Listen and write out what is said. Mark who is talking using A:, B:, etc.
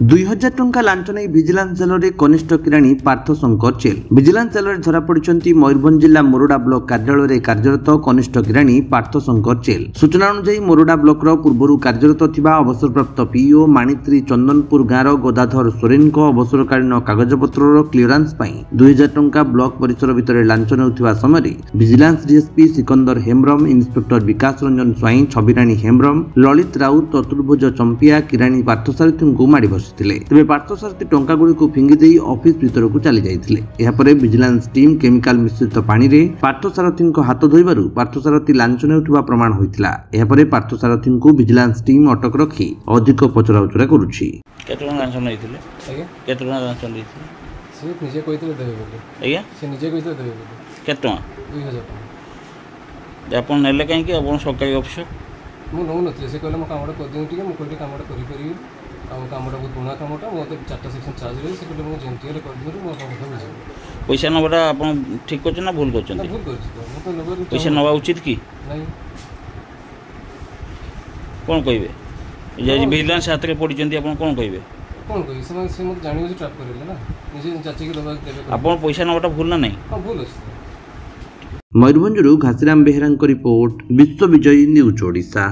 A: 2000 टंका लांच नहीं vigilance jail में कनिष्ठ किराणी Partha Shankar jail. Vigilance jail में धरा पड़ी मयूरभंज जिला मोरडा ब्लॉक कार्यालय में कार्यरत कनिष्ठ किराणी पार्थ शंकर जेल। सूचना अनुसार मोरडा ब्लॉक पूर्व कार्यरत थिबा अवसरप्राप्त पीओ माणित्री चंदनपुर गाँव गदाधर सोरेन को अवसरकालीन कागजपत्र क्लीयरेंस 2000 टंका ब्लॉक परिसर भितर लांच नेउथिबा समय vigilance DSP Sikandar Hembram, inspector Bikash Ranjan Swain, Chhabirani Hembram, Lalit Raut, Chaturbhuj Champia किराणी Parthasarathi को माड़ी बस तेज पार्थसारथी टंका गुड़ी को फिंगी दे ऑफिस भीतर को चली जाते विजिलेंस टीम केमिकल मिश्रित पानी रे पार्थसारथी हाथ धोइबारु पार्थसारथी लांच नेउथिबा प्रमाण होइतिला। पार्थसारथी को विजिलेंस टीम अटक रखी अधिक पचराउचरा करुछि।
B: केते टका लांच नैथिले? आज्ञा केते टका लांच नैथिले?
C: से निजे कहितले देबे बोली।
B: आज्ञा
C: से निजे कहितले देबे बोली। केते
B: टका?
C: 2000 टका।
B: आपण नेले काहे कि आपण सरकारी ऑफिसर?
C: मु नौ नथले से कहले म कामडा कर दिउ टिके मु कहली कामडा करि करि कामटा बहुत पुणा कामटा मत 4टा सेक्शन चार्ज रे से कहले मु जेंती रे कर दिउ मु काम बुझे
B: पैसा नबडा आपण ठीक करछ ना भूल करछ?
C: भूल करछ मु तो नबर
B: पैसा नबा उचित की
C: नहीं
B: कोन कहिबे? जे विजिलेंस हाथ रे पड़ी जंती आपण कोन कहिबे?
C: कोन कहि से मत जानि जे ट्रैप करेले ना निजे चाची के दबा देबे
B: आपण पैसा नबडा भूल ना नहीं?
C: हां भूल अछि।
A: मयूरभंज घासीराम बेहेरा रिपोर्ट, विश्व विजयी न्यूज ओडिशा।